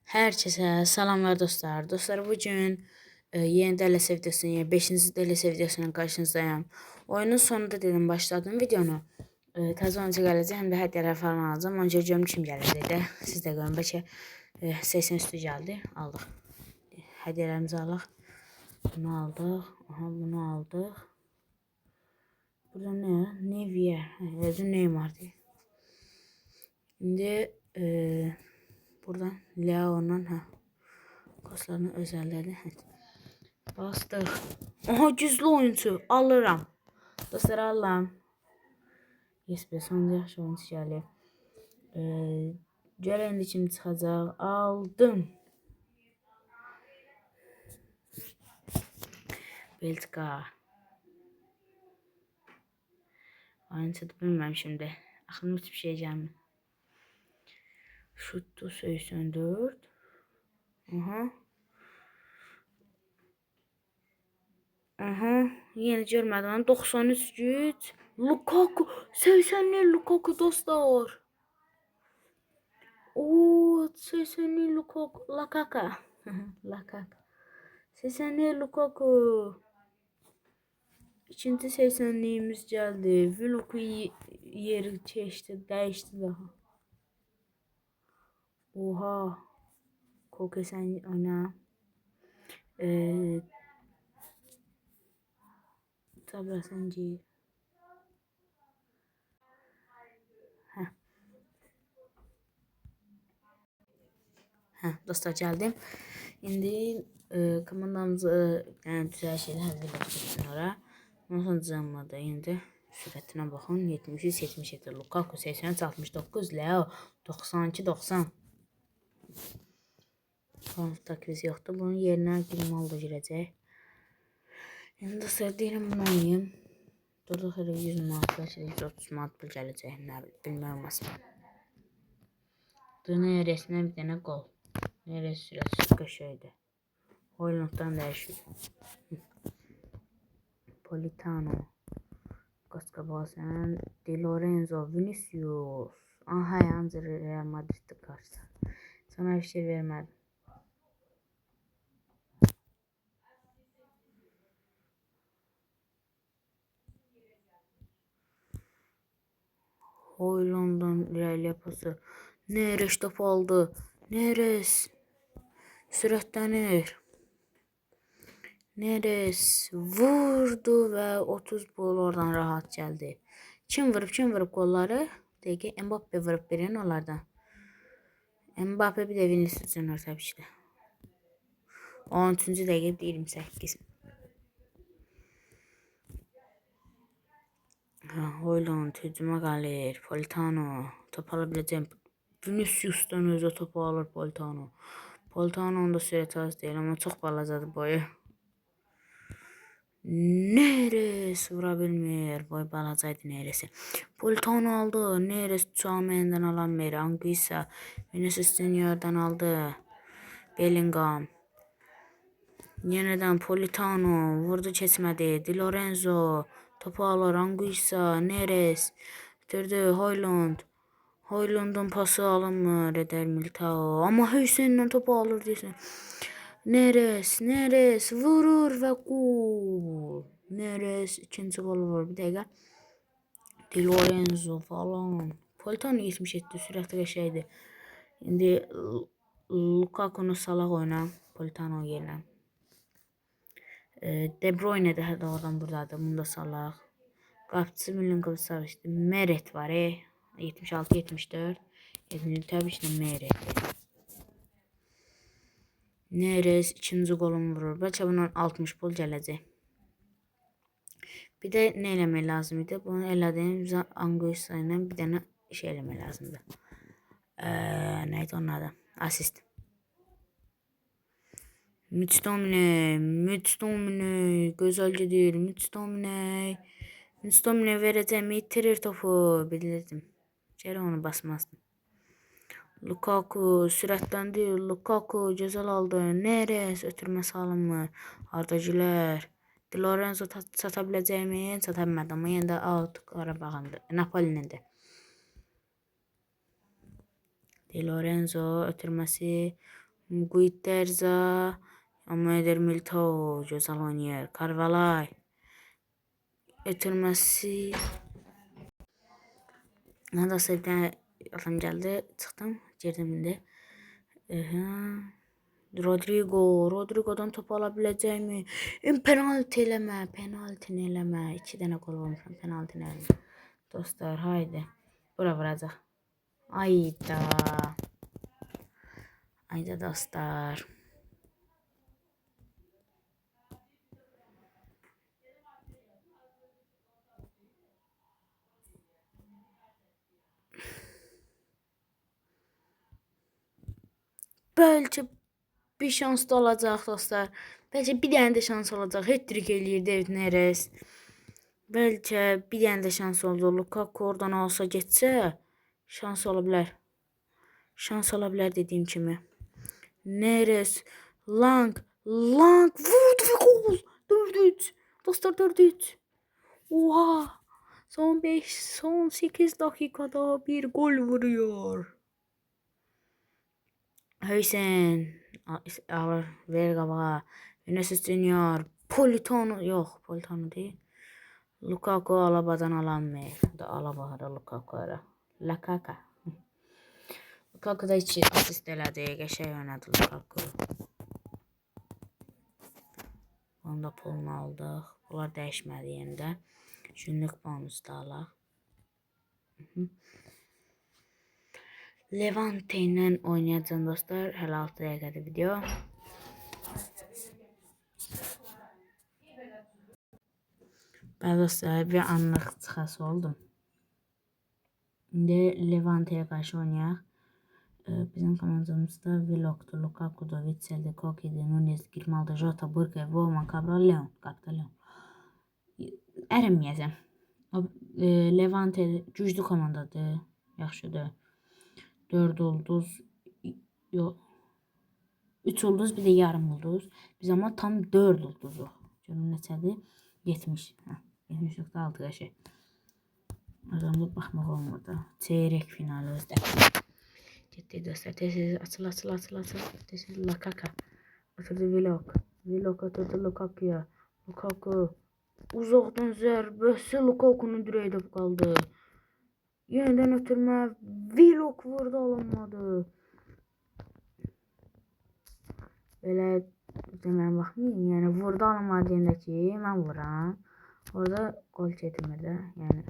Herkese selamlar dostlar. Dostlar bugün yeni DLS videosunun, yani 5. DLS videosunun karşınızdayım. Oyunun sonunda dedim başladım videonu. Təzə oyuncu gələcək, həm də hədiyələr falan alacağım. Önce görüm kim gəlir dedi. Siz də görün, bəlkə 80 üstü gəldi. Aldıq. Hədiyələrimizi alaq. Bunu aldıq. Aha, bunu aldıq. Burada ne? Nevia. Yazın Neymar diye. İndi buradan Leo'nun kaslarını özelleri bastık. Aha, güçlü oyuncu alırım. Dostlar alıram. Yes be, sonunda yaxşı oyuncu gəlir. Görən indi kim çıxacaq. Aldım. Belçika. Oyuncu da bilmem şimdi. Aklıma hiçbir şey gelmiyor. Şuttu 84. Aha. Aha. Yeni görmedim onu. 93 güç. Lukaku. 80'li Lukaku dostlar. Oo, 80'li Lukaku. Lakaka. Lakaka. 80'li Lukaku. İkinci 80'liyimiz geldi. Vloku yeri geçti. Değişti daha. Oha. Koke sen oyna. Tabii sence. Dostlar geldim. İndi komandamızı yani güzel şeyler hazırlamışsın oraya. Ondan sonra zamladı indi. Sürətine baxın. 73-77 Lukaku 83-69 Leo 92-90. Konfta kriz yoxdur. Bunun yerinə Grimaldo girəcək. İndi dostlar deyirəm bunu oynayayım. Durduq elə 100 manat, bəlkə 130 manat pul gələcək. Nə bilmək olmaz. Dönə resmə bir dənə qol. Neresi süresi köşeydi. Hoyland'dan değişiyor. Politano. Cascabasen. Di Lorenzo. Vinicius. Aha, Anzor Real Madrid'de karşı. Sana bir şey vermedim. Hoyland'dan Real yapısı. Neres top aldı. Neres. Sürətlenir. Neres vurdu ve 30 gol oradan rahat geldi. Kim vurup golları? Dəqiqə Mbappe vurup birini onlardan. Mbappe bir de Vinicius Junior tabii ki. 13. dəqiqə 28. Hoyland hücuma gəlir. Politano top alabileceğim. Vinicius'tan özü topu alır Politano. Politano'nun da sürəti az değil ama çok balacadır boyu. Neres vura bilmir. Boy balacaydı Neres'i. Politano aldı. Neres Tchouameni'den alamır. Anguissa Vinicius Junior'dan aldı. Bellingham. Yeniden Politano vurdu kesmedi. Di Lorenzo topu alır. Anguissa Neres bitirdi. Hoyland'ın pası alınmır. Eder Militao. Ama Hüseyin'den topu alır diyorsun. Neres vurur ve gol. Neres ikinci gol vurur. Bir dakika. Di Lorenzo falan. Politano 77 sürətli qəşəydi. İndi Lukaku'nu salaq oyna. Politano yerinə. De Bruyne de hətta oradan buradadır. Bunu da salaq. Qapçı Milinkovic sarışdı. Meret var. 76-74. Tabii ki Meret. Neres ikinci golunu vurur. Bəlkə bundan 60 gol gələcək. Bir də nə eləmək lazım idi? Bunu elədiyim Anguissa ilə bir dənə şey eləmək lazımdır. Neydi onun adı? Asist. Mütstomine güzel gidiyor. Mütstomine vereceğim, itirir topu, bilirdim. Geri onu basmazdım. Lukaku süratlendi. Lukaku güzel aldı. Neres ötürmə salınmır. Arda Güler. Di Lorenzo satabileceğimi satamadı ama yine de out Qarabağındı. Napoli'nin de. Di Lorenzo ötürməsi Guiterza, Eder Militao, gözəl oynayır. Carvalhay. Ötürməsi. Nadasa bir tane adam geldi. Çıktım. Girdim indi. Rodrigo'dan top alabilecek mi? Penaltı eleme. Penaltını eleme. 2 tane gol olmuşam. Penaltını eleme. Dostlar haydi. Bura vuracaq. Ayda. Ayda dostlar. Belki bir şans da olacaq dostlar. Belki bir dənə də şans olacaq. Hat-trick eləyir David Neres. Belki bir dənə də şans oldu. Lukaku oradan alsa geçsə şans ola bilər. Şans ola bilər dediyim kimi. Neres, Lang vurdu ve gol. 4-3. Dostlar 4-3. Oha. Son 8 dakikada bir gol vuruyor. Hüseyin alır, ver qabağa. Vinicius Junior, Politano yok, Politano değil. Lukaku Alaba'dan alanmıyor. Da Alaba'da Lukaku'ya. Lakaka. Lukaku da hiç asist elədi, qəşəng oynadı Lukaku. Onda pulunu aldıq. Bunlar dəyişmədi yerində. Günlük bonus da alaq. Levante ile oynayacağım dostlar. Hələ 6 dəqiqədir video. Ben dostlar bir anlıq çıxası oldum. İndi Levante'ye karşı oynayaq. Bizim komandamızda Willock'dur, Lukaku'dur, Witsel'dir, Koki'dir, Nunez, Grimaldo, Jota, Burke, Woman, Cabral, Leon. Kapta Leon. Ərəməyəcəm. Levante güclü komandadır. Yaxşıdır. 4 ulduz. Yok. 3 ulduz bir de yarım ulduz. Biz ama tam 4 ulduzuq. Görün neçədir? 70. 70.6 qəşəng. Adamda baxmaq olmadı. Çeyrək final özdə. Getdi dostlar. Tez açıl. Tez Lakaka. Oturdu Willock oturdu Lukaku'ya. Lukaku uzaqdan zərbəsi Lukaku'nun dirəyə qaldı. Yeniden ötürmə. Willock vurdu, alınmadı. Belə deməyə baxmayın. Yəni vurdu, alınmadı deyəndə ki, mən vuram. Orada gol getirmədi. Yəni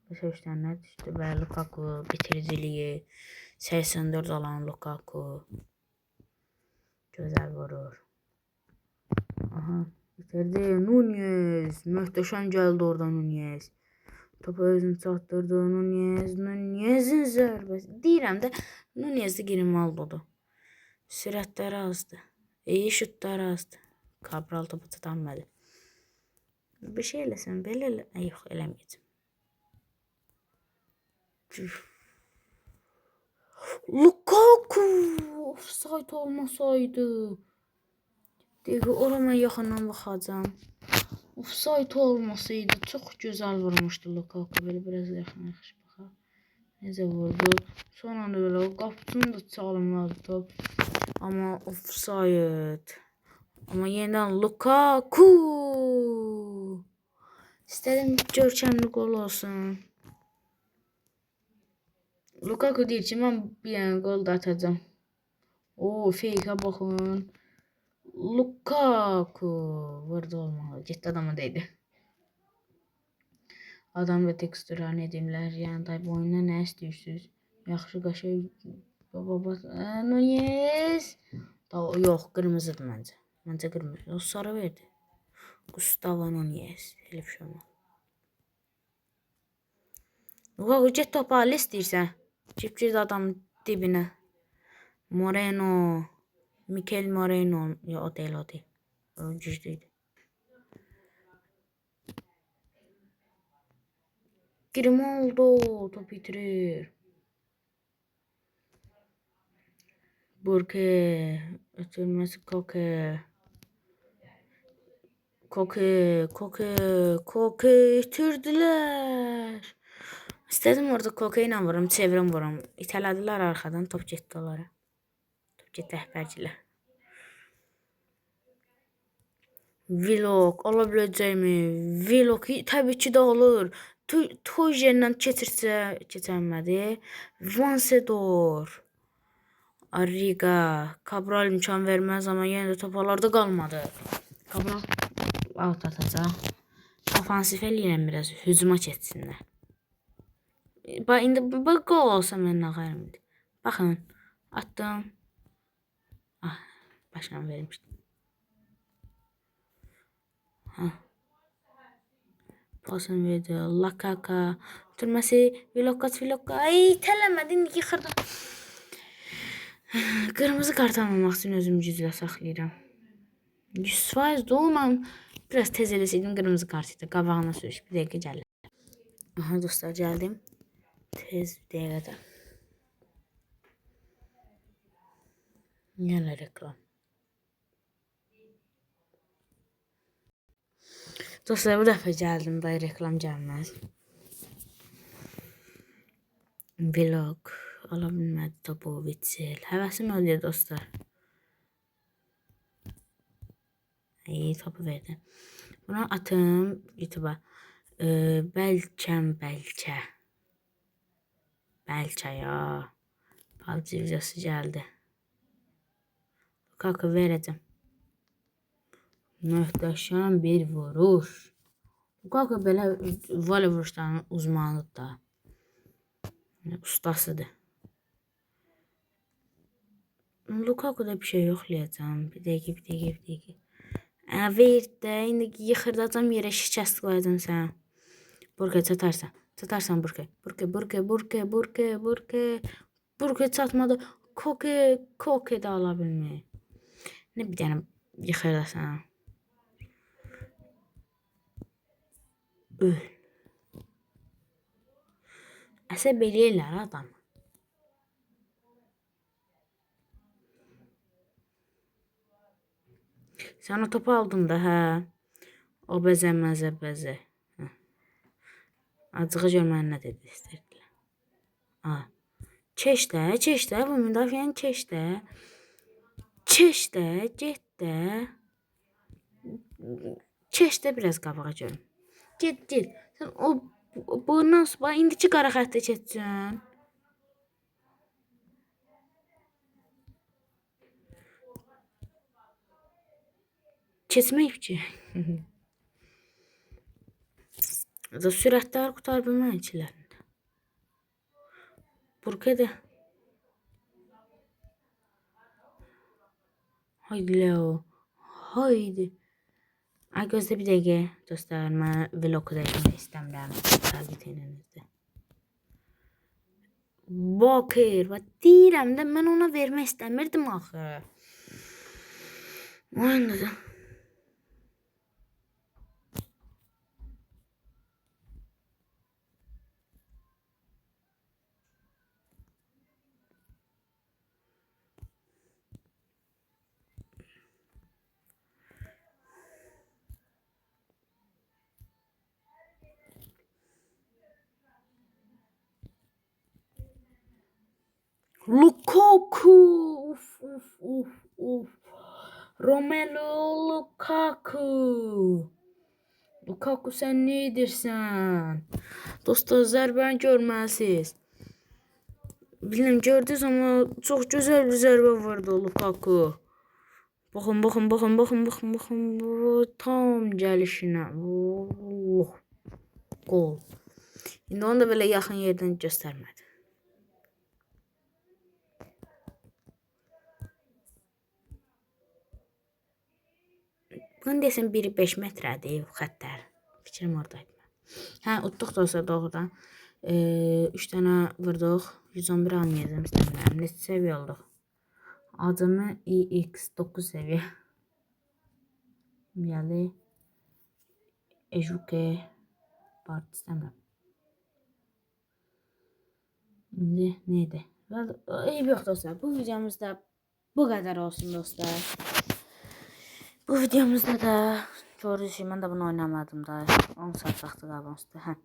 başa düşənlər düşdü. Və Lukaku bitiriciliyi 84 alan Lukaku gözəl vurur. Aha, bitirdi. Nunez möhtəşəm gəldi oradan Nunez. Topu özünü çatdırdı Nunez'in zərbəsi. Deyirəm də Nunez'də Grimaldo'dur. Sürətləri azdı. İyi şutları azdı. Cabral topu tutanmadı. Bir şey eləsəm belə elə. Yox, eləməyəcəm. Lukaku offside olmasaydı. Deyək, orama yaxından baxacağım. Offside olmasaydı çox gözəl vurmuşdu Lukaku. Belə biraz yaxın baxaq. Necə vurdu. Son anda belə qapısını da çalınmadı top. Ama offside. Ama yeniden Lukaku. İstədim görkəmli gol olsun. Lukaku deyir ki, mən bir dənə gol da atacağım. Oo, fake'e baxın. Lukaku vurdu, olmalı. Getdi adama değdi. Adam və tekstürə ne deyimlər. Yəni da bu oyunda nə istəyirsiniz? Yaxşı qəşəng. Baba. Nunez. Yox, qırmızıdır məncə. Məncə qırmızı. O sarı verdi. Gustavo Nunez. Elə bir şey olmaz. Lukaku get topu al istəyirsən. Girdi adamın dibinə. Moreno. Mikel Moreno. Ya o değil. O girdiydi. Grimaldo top bitirir. Burke. Ötürməsi Koke itirdiler. İstedim orada Koke ile vurum, çevirim vurum. İtələdilər arxadan, top getdi onlara. Top getdi əhbərcilər. Vlog olabiləcək mi? Vlog təbii ki də olur. Toy yerindən keçirmədi. Vansedor. Arriga. Cabral imkan verməz amma yenə də topalarda qalmadı. Cabral out atacaq. Ofansif eləyirəm biraz. Hücuma keçsinlər. İndi bu gol olsa mən nağarım. Baxın. Attım. Ah, başına vermişdim. Pasını verdi. Lakaka. Türməsi. Vilokka. Ay, tələmədi. İndi yıxırdım. Qırmızı kart almamaq üçün özümü güclə saxlayıram. 100% doğumam. Biraz tez eləsəydim qırmızı kartıydı. Qabağına sürüş. Bir dəqiqə gəlir. Aha dostlar gəldim. Tez bir dəqiqədə. Yenə reklam. Dostlar bu dəfə gəldim. Day reklam gəlməz. Vlog. Ala bilmədi topu Vitsel. Həvəsim öldü dostlar. İyi topu verdi. Buna atım YouTube'a. Bəlkə. Bəlkə ya. PUBG videosu gəldi. Lukaku verəcəm. Möhtəşəm bir vuruş. Lukaku belə volley vuruşlarının uzmanıdır da. Ustasıdır. Lukaku'da bir şey yoxlayacağım. Bir dəqiqə. Verdə, indi yıxırdacam yerə şikəst qoyacam sənə. Burke çatarsan. Çatarsan Burke. Burke çatmadı. Koke də ala bilmir. Ne bir dənə yıxırdasan. Öl. Əsəb eləyirlər adam. Sən o topu aldın da, hə. O bəzə. Acığı görməni nə dedi istərdilər. Keç də, bu müdafiəni keç də, get də. Keç də biraz qabağa görüm. Get. Sən bundan sonra indiki qara xəttə keçəcəksən. Keçməyib ki. Sürətlər qutar bilməyicilərində. Burke də. Haydi Leo. Haydi. Ay gözlə bir dəqiqə. Dostlar, mən vlogu da etmək istəmirəm. Təqət elinizdə. Bakır. Deyirəm də mən ona vermək istəmirdim axı. Oyunda da. Lukaku. Uf. Romelu Lukaku. Lukaku sən nə edirsən? Dostlar, zərbəni görməlisiniz. Bilmem gördünüz ama çox gözəl bir zərbə vurdu Lukaku. Baxın. Tam gəlişinə. Gol. İndi onu da belə yaxın yerdən göstərmədi. Bunu desəm 1-5 metrədir xəttlər. Fikrim oradaydı. Hə, utduq dostlar doğrudan. 3 dənə vurduq. 111 almayacağım istəmirəm. Neçə səviyyə olduq? Adımı EX 9 səviyyə. Gəli. Ejuke. Part istəmirəm. İndi neydi? Eyb yox dostlar. Bu videomuzda bu qədər olsun dostlar. Bu videomuzda da gördüğünüz gibi ben de bunu oynamadım da 10 saat vaxtı qalmışdı. Hə.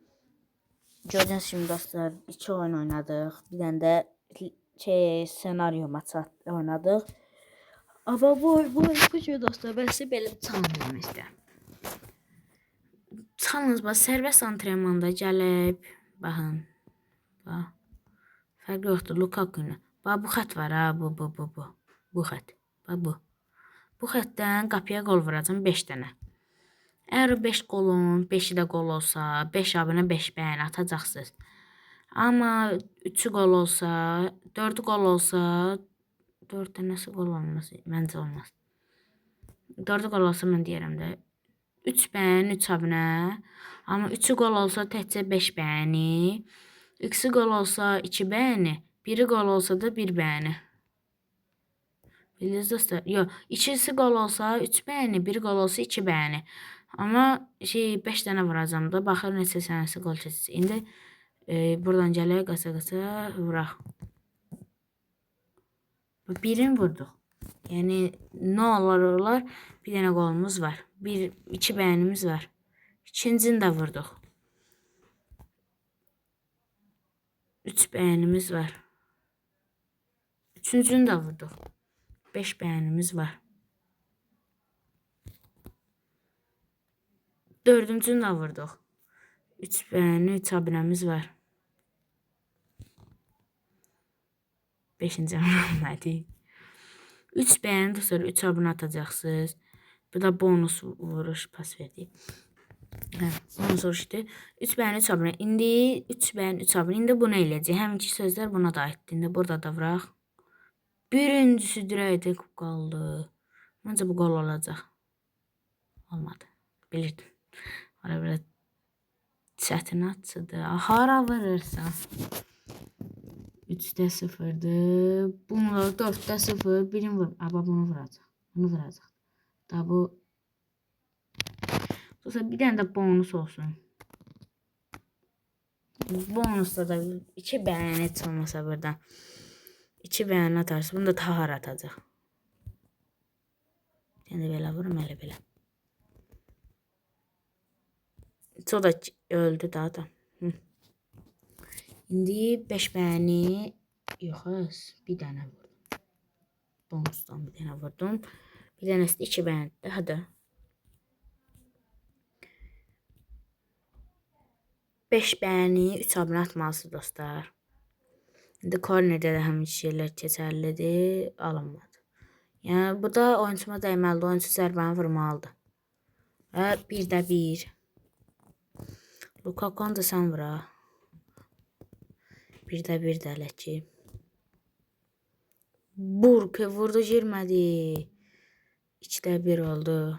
Gördüğünüz gibi dostlar 2 oyun oynadık. Bir tane de senaryo maçı oynadık. Amma bu gün dostlar, mən sizə belə challenge eləmək istəyirəm. Challenge bax, sərbəst antrenmanda gəlib, baxın. Bax. Fərqi yoxdur, Lukaku-nu. Bax, bu xət var ha, bu. Bu xət. Bax, bu. Bu xətdən qapıya qol vuracam 5 dənə. Əgər 5 qolun, 5-i də qol olsa, 5 abunə 5 bəyən atacaqsınız. Amma 3-ü qol olsa, 4-ü qol olsa, 4 dənəsi qol olmaz, məncə olmaz. 4-ü qol olsa mən deyərəm də 3 bəyən, 3 abunə. Amma 3-ü qol olsa təkcə 5 bəyəni. 2-si qol olsa 2 bəyəni. 1-i qol olsa da 1 bəyəni. Bildiniz dostlar? Yox, 2-si qol olsa 3 bəyəni, 1-i qol olsa 2 bəyəni. Amma 5 dənə vuracam da, baxır neçə sənəsi qol keçəcək. İndi buradan gələk, qasa vuraq. Birini vurduq. Yəni nə olar? Bir dənə qolumuz var. 2 bəyənimiz var. İkincini də vurduq. 3 bəyənimiz var. Üçüncünü də vurduq. 5 bəyənimiz var. 4-cünü də vurduq. 3 bəyəni, 3 abunəmiz var. 5-ci abunədir. 3 bəyəni dostlar, 3 abunə atacaqsınız. Bu da bonus vuruş, pas verdik. Bonus vuruşdu. 3 bəyəni, 3 abunə. İndi 3 bəyəni, 3 abunə. İndi bunu eləyəcək. Həminki sözlər buna da aiddir. İndi burada da vuraq. Birincisi dirəkdə qaldı. Məncə bu qol olacaq. Olmadı. Bilirdim. Ara belə çətin atsıdır. Hara vurursan. 3-də 0'dır. Bunu 4'də 0. Birini vur. Aba bunu vuracaq. Bunu vuracaq. Da bu. Dostlar bir dənə də bonus olsun. Bonusda da 2 bəyən heç olmasa buradan. 2 bəyən atarsın. Bunu da tahar atacaq. Yəni belə vurum, elə belə. O da öldü daha da. İndi 5 bəyəni yox, bir dənə vurdum. Bonusdan bir dənə vurdum. Bir dənəsi də 2 bəyəndir. Hadi. 5 bəyəni 3 abunə atmalısınız dostlar. İndi kornerdə də həmin şeylər keçərlidir. Alınmadı. Yəni bu da oyuncuma dəyməlidir. Oyuncu zərbəni vurmalıdır. Və 1-də 1. Lukaku da sən vura. 1-də 1 də elə ki. Burke vurdu, girmədi. 2-də 1 oldu.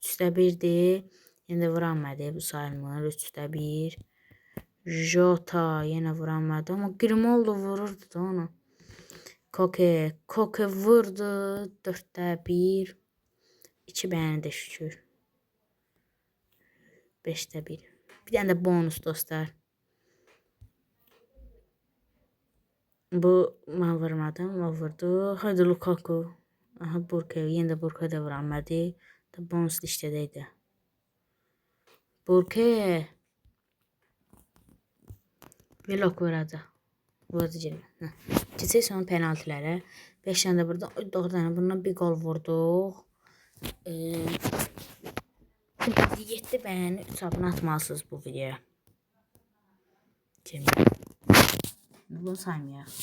3-də 1'dir. Yenə də vuranmadı. Bu sayılmır. 3-də 1. Jota yenə vuranmadı. Amma Grimaldo vururdu da onu. Koke vurdu. 4'də 1. 2 bəyəni də şükür. 5'də 1. Bir dənə də bonus dostlar. Bu mən vurmadım. O vurdu. Haydi Lukaku. Aha Burke. Yenə də Burke də vuranmadı. Bonus listədəydi. Burke. Vlog vuracaq. Vurdu girmə. Keçək son penaltilərə. 5 dənə də burada. 4 dənə bundan bir gol vurduq. 7 bəyəni 3 abunə atmalısınız bu videoya. Bunu saymayaq.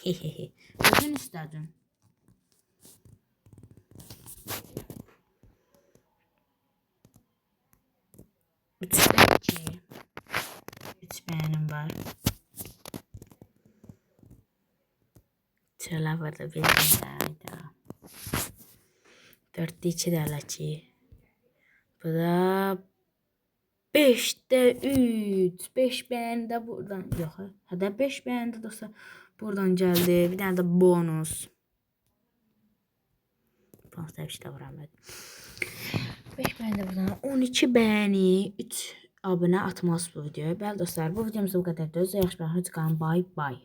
Bugün istədim. Üç bəyənim var. Çölə burada bir dənə. 4'də 2 də elə ki. Bu da 5'də 3. 5 bəyəni də buradan. Yox. Hədə 5 bəyəni də dostlar. Buradan gəldi. Bir dənə də bonus. Bonus da bir şey də vuramadı. 5 bəyəni də buradan. 12 bəyəni 3 abunə atmalısınız bu videoya. Bəli dostlar, bu videomuzda bu qədərdir. Özünüzə yaxşı baxın. Bye bye.